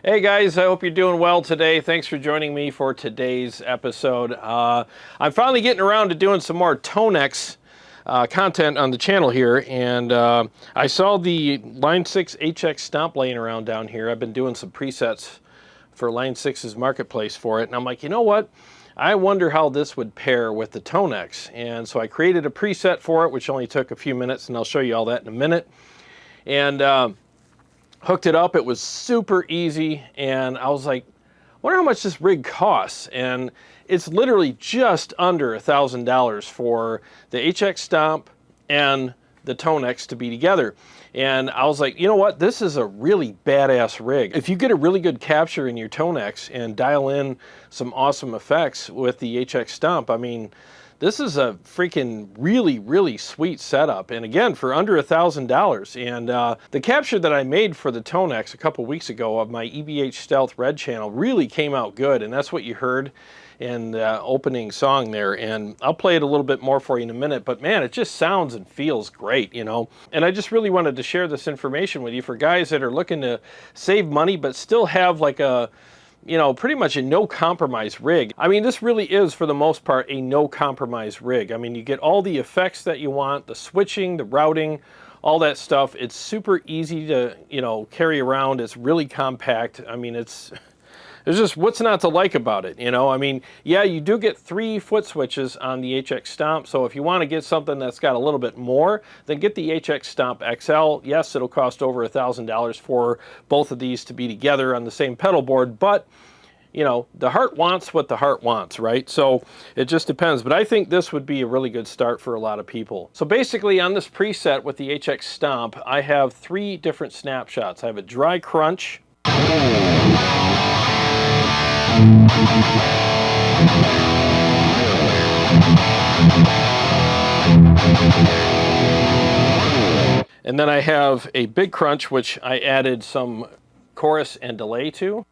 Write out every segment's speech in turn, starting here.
Hey guys, I hope you're doing well today. Thanks for joining me for today's episode. I'm finally getting around to doing some more ToneX content on the channel here, and I saw the Line 6 HX Stomp laying around down here. I've been doing some presets for Line 6's marketplace for it, and I'm like, you know what? I wonder how this would pair with the ToneX. And so I created a preset for it, which only took a few minutes, and I'll show you all that in a minute. And hooked it up. It was super easy, and I was like, wonder how much this rig costs. And it's literally just under $1,000 for the HX Stomp and the ToneX to be together. And I was like, you know what, this is a really badass rig. If you get a really good capture in your ToneX and dial in some awesome effects with the HX Stomp, I mean, this is a freaking really sweet setup, and again, for under $1,000. And the capture that I made for the ToneX a couple weeks ago of my EVH Stealth Red channel really came out good, and that's what you heard in the opening song there. And I'll play it a little bit more for you in a minute, but man, it just sounds and feels great, you know. And I just really wanted to share this information with you for guys that are looking to save money but still have like a, you know, pretty much a no compromise rig. I mean, this really is, for the most part, a no compromise rig. I mean, you get all the effects that you want, the switching, the routing, all that stuff. It's super easy to, you know, carry around. It's really compact. I mean, there's just what's not to like about it, you know? I mean, yeah, you do get 3 foot switches on the HX Stomp, so if you want to get something that's got a little bit more, then get the HX Stomp XL. Yes, it'll cost over $1,000 for both of these to be together on the same pedal board, but, you know, the heart wants what the heart wants, right? So it just depends, but I think this would be a really good start for a lot of people. So basically on this preset with the HX Stomp, I have 3 different snapshots. I have a dry crunch, and then I have a big crunch, which I added some chorus and delay to.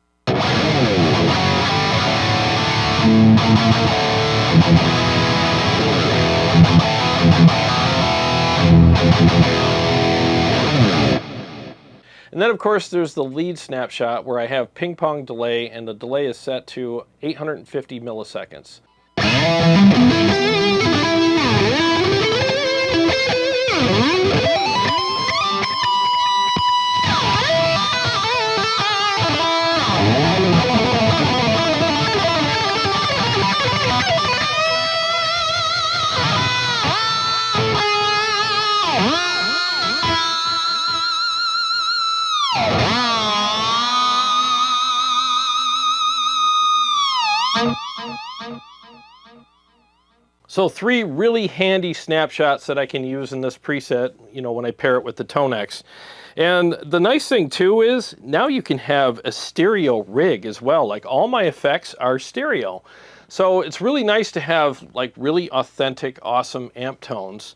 And then, of course, there's the lead snapshot where I have ping pong delay, and the delay is set to 850 milliseconds. So 3 really handy snapshots that I can use in this preset, you know, when I pair it with the ToneX. And the nice thing too is now you can have a stereo rig as well. Like, all my effects are stereo. So it's really nice to have like really authentic, awesome amp tones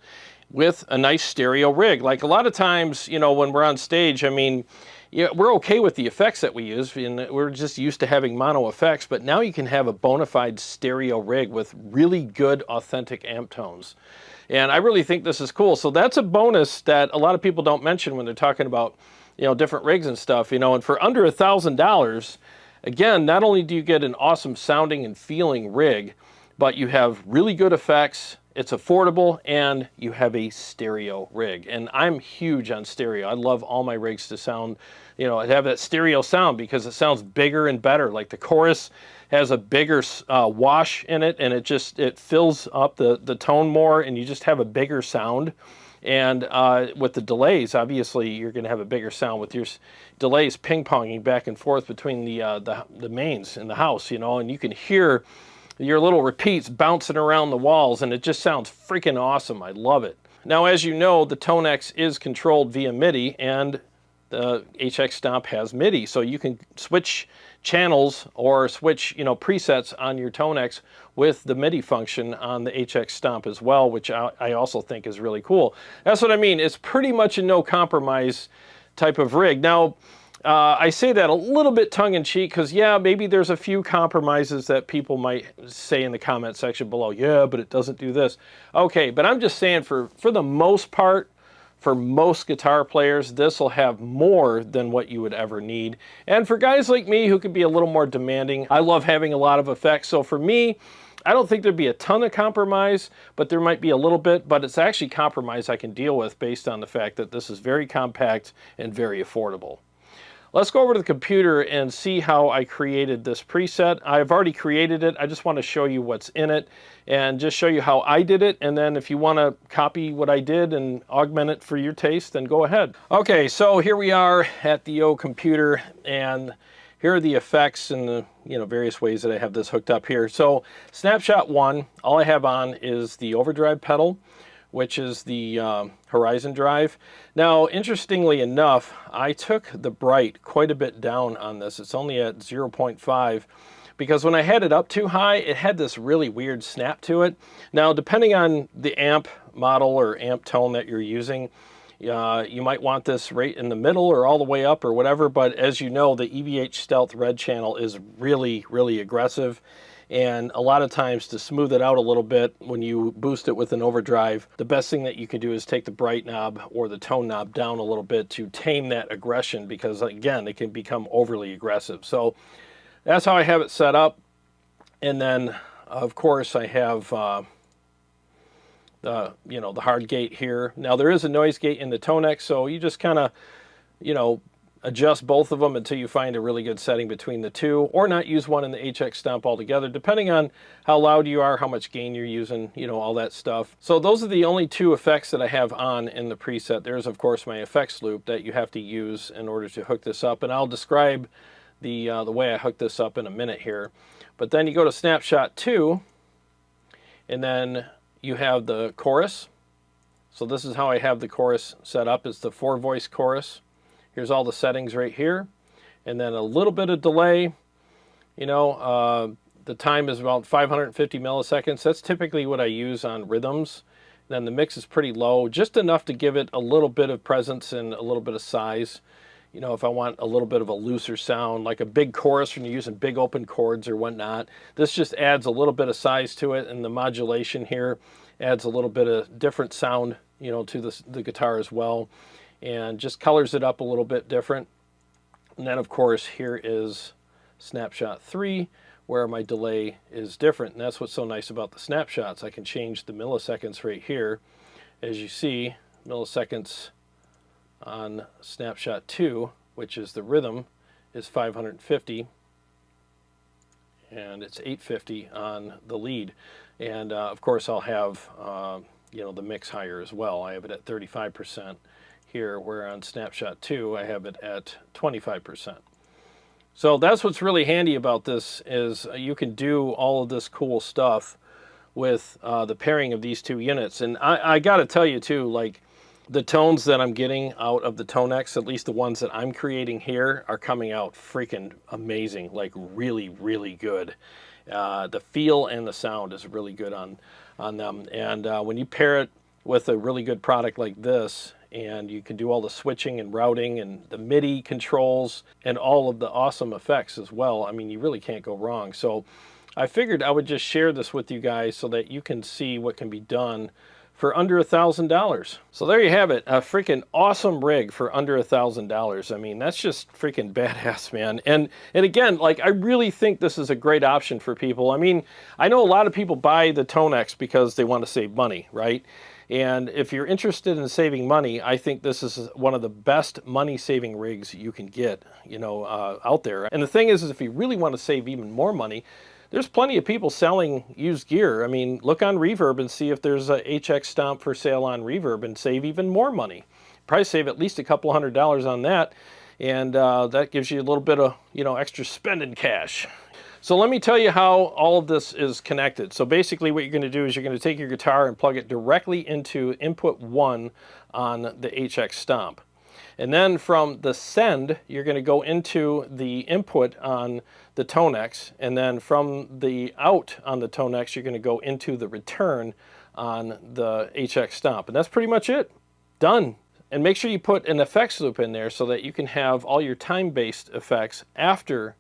with a nice stereo rig. Like, a lot of times, you know, when we're on stage, I mean, yeah, we're okay with the effects that we use, and we're just used to having mono effects, but now you can have a bona fide stereo rig with really good, authentic amp tones. And I really think this is cool. So that's a bonus that a lot of people don't mention when they're talking about, you know, different rigs and stuff, you know. And for under $1,000, again, not only do you get an awesome sounding and feeling rig, but you have really good effects, it's affordable, and you have a stereo rig. And I'm huge on stereo. I love all my rigs to sound, you know, have that stereo sound because it sounds bigger and better. Like the chorus has a bigger wash in it, and it fills up the tone more, and you just have a bigger sound. And with the delays, obviously, you're going to have a bigger sound with your delays ping-ponging back and forth between the mains in the house, you know, and you can hear your little repeats bouncing around the walls, and it just sounds freaking awesome. I love it. Now, as you know, the ToneX is controlled via MIDI, and the HX Stomp has MIDI, so you can switch channels or switch, you know, presets on your ToneX with the MIDI function on the HX Stomp as well, which I also think is really cool. That's what I mean. It's pretty much a no compromise type of rig. Now, I say that a little bit tongue-in-cheek because, yeah, maybe there's a few compromises that people might say in the comment section below. Yeah, but it doesn't do this. Okay, but I'm just saying for the most part, for most guitar players, this will have more than what you would ever need. And for guys like me who can be a little more demanding, I love having a lot of effects. So for me, I don't think there'd be a ton of compromise, but there might be a little bit, but it's actually compromise I can deal with based on the fact that this is very compact and very affordable. Let's go over to the computer and see how I created this preset. I've already created it. I just want to show you what's in it and just show you how I did it. And then if you want to copy what I did and augment it for your taste, then go ahead. Okay, so here we are at the old computer, and here are the effects and the various ways that I have this hooked up here. So snapshot 1, all I have on is the overdrive pedal, which is the Horizon drive. Now, interestingly enough, I took the bright quite a bit down on this. It's only at 0.5 because when I had it up too high, it had this really weird snap to it. Now, depending on the amp model or amp tone that you're using, you might want this right in the middle or all the way up or whatever, but as you know, the EVH Stealth Red channel is really, really aggressive. And a lot of times to smooth it out a little bit when you boost it with an overdrive, the best thing that you can do is take the bright knob or the tone knob down a little bit to tame that aggression because, again, it can become overly aggressive. So that's how I have it set up. And then, of course, I have the hard gate here. Now, there is a noise gate in the ToneX, so you just kind of, adjust both of them until you find a really good setting between the two, or not use one in the HX Stomp altogether, depending on how loud you are, how much gain you're using, all that stuff. So those are the only two effects that I have on in the preset. There's, of course, my effects loop that you have to use in order to hook this up, and I'll describe the way I hook this up in a minute here. But then you go to snapshot 2, and then you have the chorus. So this is how I have the chorus set up. It's the 4-voice chorus. Here's all the settings right here. And then a little bit of delay. The time is about 550 milliseconds. That's typically what I use on rhythms. And then the mix is pretty low, just enough to give it a little bit of presence and a little bit of size. If I want a little bit of a looser sound, like a big chorus when you're using big open chords or whatnot, this just adds a little bit of size to it, and the modulation here adds a little bit of different sound, to the guitar as well, and just colors it up a little bit different. And then, of course, here is snapshot 3, where my delay is different, and that's what's so nice about the snapshots. I can change the milliseconds right here. As you see, milliseconds on snapshot 2, which is the rhythm, is 550, and it's 850 on the lead. And of course I'll have the mix higher as well. I have it at 35% here, where on snapshot 2 I have it at 25%. So that's what's really handy about this, is you can do all of this cool stuff with the pairing of these two units. And I gotta tell you too, like, the tones that I'm getting out of the ToneX, at least the ones that I'm creating here, are coming out freaking amazing, like really, really good. The feel and the sound is really good on them. And when you pair it with a really good product like this, and you can do all the switching and routing and the MIDI controls and all of the awesome effects as well, I mean, you really can't go wrong. So I figured I would just share this with you guys so that you can see what can be done for under $1,000. So there you have it, a freaking awesome rig for under $1,000. I mean, that's just freaking badass, man. And again, like, I really think this is a great option for people. I mean, I know a lot of people buy the ToneX because they want to save money, right? And if you're interested in saving money, I think this is one of the best money-saving rigs you can get, you know, out there. And the thing is if you really want to save even more money, there's plenty of people selling used gear. I mean, look on Reverb and see if there's a HX Stomp for sale on Reverb and save even more money. Probably save at least a couple $100s on that, and that gives you a little bit of, you know, extra spending cash. So let me tell you how all of this is connected. So basically what you're going to do is you're going to take your guitar and plug it directly into input 1 on the HX Stomp. And then from the send, you're going to go into the input on the ToneX, and then from the out on the ToneX, you're going to go into the return on the HX Stomp. And that's pretty much it. Done. And make sure you put an effects loop in there so that you can have all your time-based effects after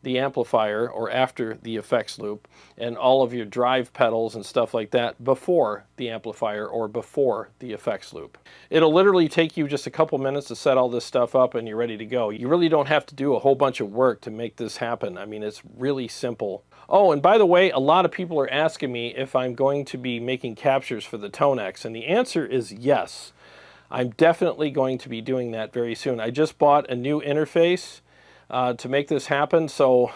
the amplifier or after the effects loop, and all of your drive pedals and stuff like that before the amplifier or before the effects loop. It'll literally take you just a couple minutes to set all this stuff up and you're ready to go. You really don't have to do a whole bunch of work to make this happen. I mean, it's really simple. Oh, and by the way, a lot of people are asking me if I'm going to be making captures for the ToneX, and the answer is yes. I'm definitely going to be doing that very soon. I just bought a new interface to make this happen, so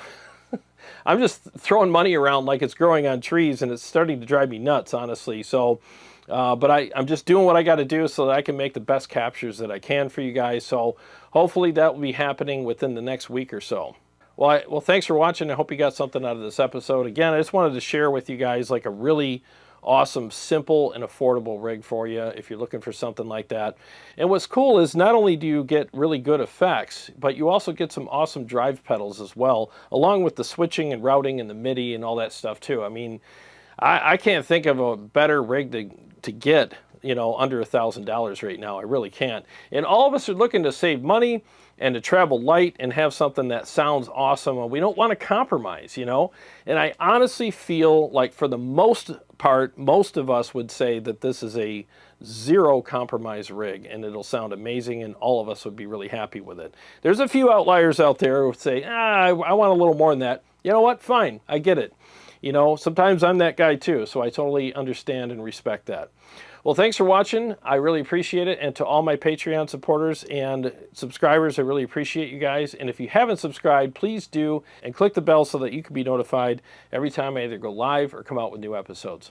I'm just throwing money around like it's growing on trees, and it's starting to drive me nuts, honestly. So, but I'm just doing what I got to do so that I can make the best captures that I can for you guys. So hopefully that will be happening within the next week or so. Well, thanks for watching. I hope you got something out of this episode. Again, I just wanted to share with you guys like a really awesome, simple, and affordable rig for you if you're looking for something like that. And what's cool is not only do you get really good effects, but you also get some awesome drive pedals as well, along with the switching and routing and the MIDI and all that stuff too. I mean, I can't think of a better rig to get, you know, under $1,000 right now. I really can't. And all of us are looking to save money and to travel light and have something that sounds awesome, and we don't want to compromise, you know. And I honestly feel like for the most part, most of us would say that this is a zero compromise rig and it'll sound amazing, and all of us would be really happy with it. There's a few outliers out there who would say, I want a little more than that. You know what? Fine, I get it. You know, sometimes I'm that guy too, so I totally understand and respect that. Well, thanks for watching. I really appreciate it. And to all my Patreon supporters and subscribers, I really appreciate you guys. And if you haven't subscribed, please do, and click the bell so that you can be notified every time I either go live or come out with new episodes.